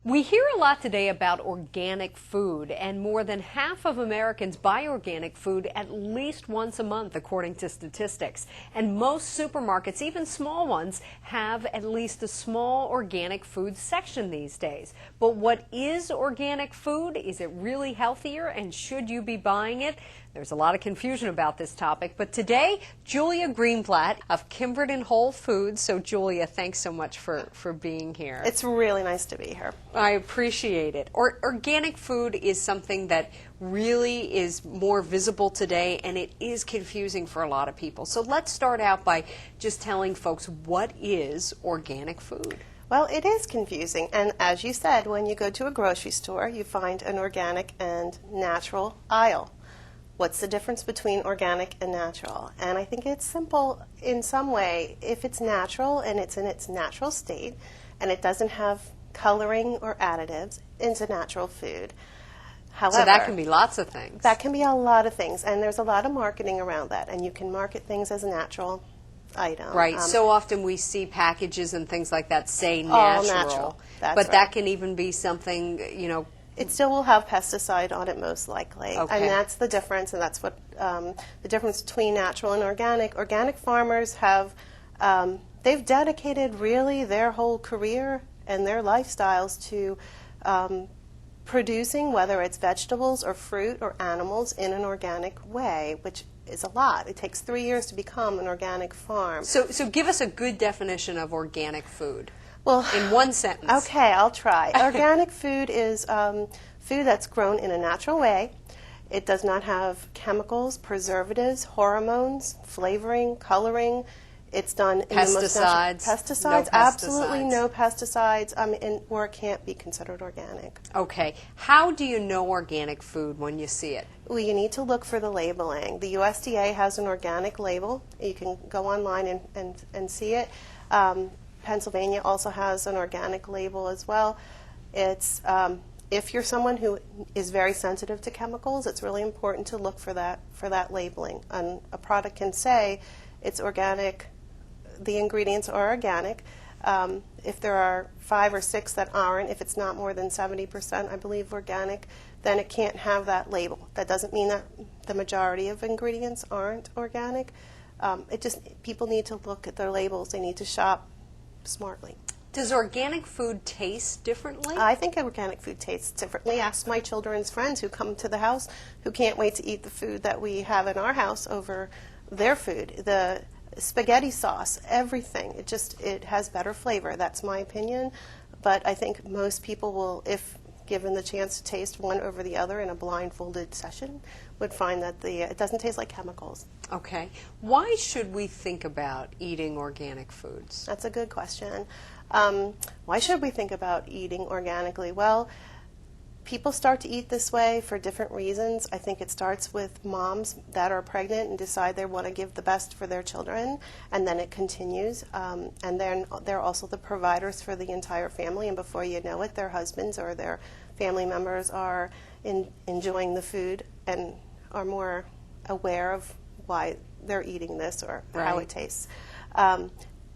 We hear a lot today about organic food, and more than half of Americans buy organic food at least once a month, according to statistics. And most supermarkets, even small ones, have at least a small organic food section these days. But what is organic food? Is it really healthier, and should you be buying it? There's a lot of confusion about this topic, but today, Julia Greenblatt of Kimberton Whole Foods. So Julia, thanks so much for being here. It's really nice to be here. I appreciate it. Organic food is something that really is more visible today, and it is confusing for a lot of people. So let's start out by just telling folks, what is organic food? Well, it is confusing, and as you said, when you go to a grocery store, you find an organic and natural aisle. What's the difference between organic and natural? And I think it's simple in some way. If it's natural and it's in its natural state and it doesn't have coloring or additives, it's a natural food. However, so that can be lots of things. That can be a lot of things, and there's a lot of marketing around that, and you can market things as a natural item. Right. So often we see packages and things like that say natural. All natural. That's but right. That can even be something, It still will have pesticide on it, most likely. Okay. And that's the difference, and that's what the difference between natural and organic. Organic farmers have, they've dedicated really their whole career and their lifestyles to producing, whether it's vegetables or fruit or animals, in an organic way, which is a lot. It takes 3 years to become an organic farm. So give us a good definition of organic food. Well, in one sentence. Okay, I'll try. Organic food is food that's grown in a natural way. It does not have chemicals, preservatives, hormones, flavoring, coloring. It's done in the most natural. Pesticides, no absolutely no pesticides, or it can't be considered organic. Okay. How do you know organic food when you see it? Well, you need to look for the labeling. The USDA has an organic label. You can go online and see it. Pennsylvania also has an organic label as well. It's if you're someone who is very sensitive to chemicals, it's really important to look for that labeling. And a product can say it's organic, the ingredients are organic. If there are 5 or 6 that aren't, if it's not more than 70%, I believe, organic, then it can't have that label. That doesn't mean that the majority of ingredients aren't organic. People need to look at their labels. They need to shop smartly. Does organic food taste differently? I think organic food tastes differently. Ask my children's friends who come to the house who can't wait to eat the food that we have in our house over their food. The spaghetti sauce, everything. It has better flavor. That's my opinion. But I think most people will, if given the chance to taste one over the other in a blindfolded session, would find that it doesn't taste like chemicals. Okay. Why should we think about eating organic foods? That's a good question. Why should we think about eating organically? Well, people start to eat this way for different reasons. I think it starts with moms that are pregnant and decide they want to give the best for their children, and then it continues. And then they're also the providers for the entire family, and before you know it, their husbands or their family members are enjoying the food and are more aware of why they're eating this or how it tastes.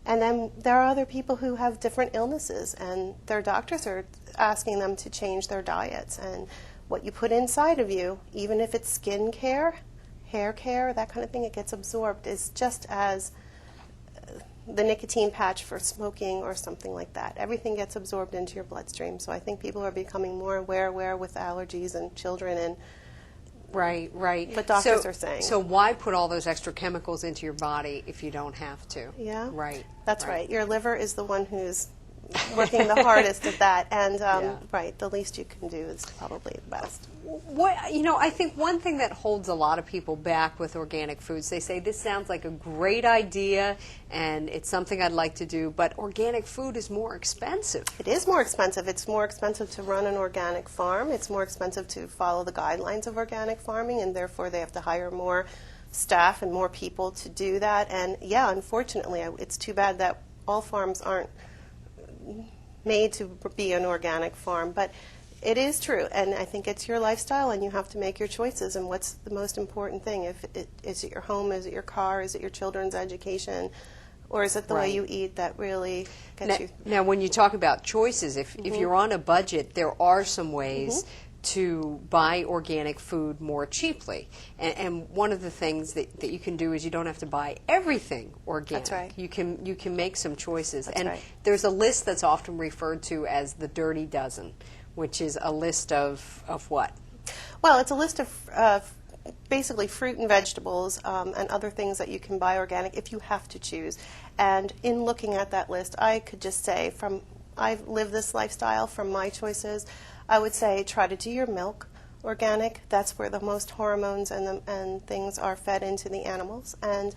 And then there are other people who have different illnesses, and their doctors are asking them to change their diets. And what you put inside of you, even if it's skin care, hair care, that kind of thing, it gets absorbed, is just as the nicotine patch for smoking or something like that. Everything gets absorbed into your bloodstream. So I think people are becoming more aware with allergies and children and Right. But doctors are saying. So why put all those extra chemicals into your body if you don't have to? Yeah. Right. That's right. Your liver is the one who's working the hardest at that, and the least you can do is probably the best. I think one thing that holds a lot of people back with organic foods, they say, this sounds like a great idea and it's something I'd like to do, but organic food is more expensive. It is more expensive. It's more expensive to run an organic farm. It's more expensive to follow the guidelines of organic farming, and therefore they have to hire more staff and more people to do that. And yeah, unfortunately, it's too bad that all farms aren't made to be an organic farm, but it is true, and I think it's your lifestyle, and you have to make your choices. And what's the most important thing? Is it your home? Is it your car? Is it your children's education? or is it the way Right. you eat that really gets you? Now, when you talk about choices, if you're on a budget, there are some ways to buy organic food more cheaply. And one of the things that you can do is you don't have to buy everything organic. That's right. You can make some choices. That's and right. there's a list that's often referred to as the Dirty Dozen, which is a list of what? Well, it's a list of basically fruit and vegetables and other things that you can buy organic if you have to choose. And in looking at that list, I could just say, I've lived this lifestyle, from my choices, I would say try to do your milk organic. That's where the most hormones and things are fed into the animals. And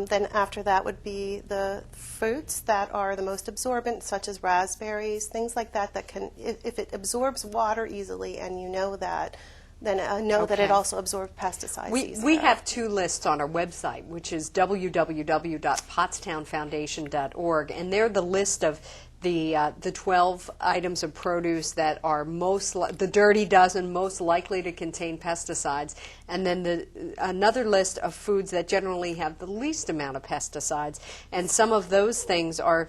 then after that would be the fruits that are the most absorbent, such as raspberries, things like that, that can, if it absorbs water easily and you know that, then know that it also absorbs pesticides easily. We have two lists on our website, which is www.pottstownfoundation.org, and they're the list of the 12 items of produce that are the Dirty Dozen, most likely to contain pesticides, and then another list of foods that generally have the least amount of pesticides. And some of those things are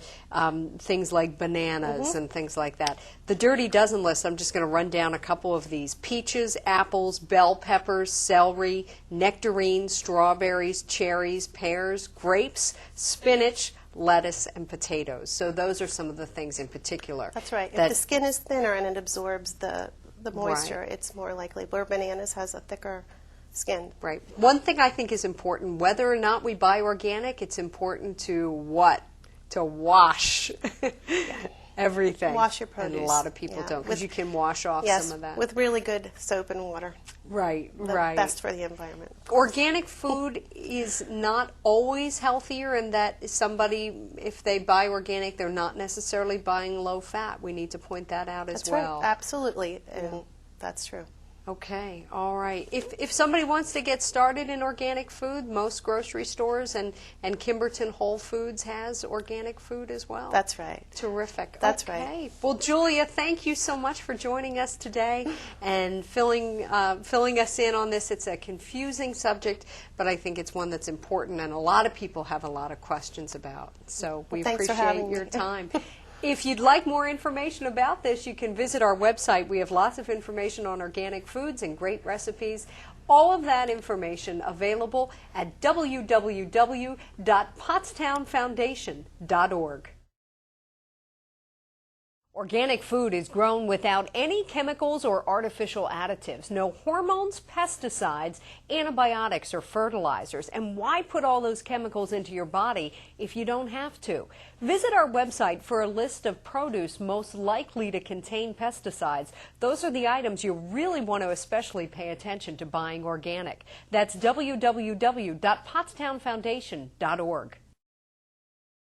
things like bananas and things like that. The Dirty Dozen list, I'm just going to run down a couple of these: peaches, apples, bell peppers, celery, nectarines, strawberries, cherries, pears, grapes, spinach, lettuce, and potatoes. So those are some of the things in particular. That's right. If the skin is thinner and it absorbs the moisture, Right. it's more likely. Where bananas has a thicker skin. Right. One thing I think is important, whether or not we buy organic, it's important to what? To wash everything. Wash your produce. And a lot of people don't, because you can wash off some of that. With really good soap and water. Right, The right. best for the environment. Organic food is not always healthier, in that somebody, if they buy organic, they're not necessarily buying low fat. We need to point that out as That's well. right. Absolutely. And that's true. Okay, all right. If somebody wants to get started in organic food, most grocery stores and Kimberton Whole Foods has organic food as well. That's right. Terrific. That's okay. right. Well, Julia, thank you so much for joining us today and filling us in on this. It's a confusing subject, but I think it's one that's important, and a lot of people have a lot of questions about. So we thanks for having appreciate your me. time. If you'd like more information about this, you can visit our website. We have lots of information on organic foods and great recipes. All of that information available at www.pottstownfoundation.org. Organic food is grown without any chemicals or artificial additives. No hormones, pesticides, antibiotics, or fertilizers. And why put all those chemicals into your body if you don't have to? Visit our website for a list of produce most likely to contain pesticides. Those are the items you really want to especially pay attention to buying organic. That's www.pottstownfoundation.org.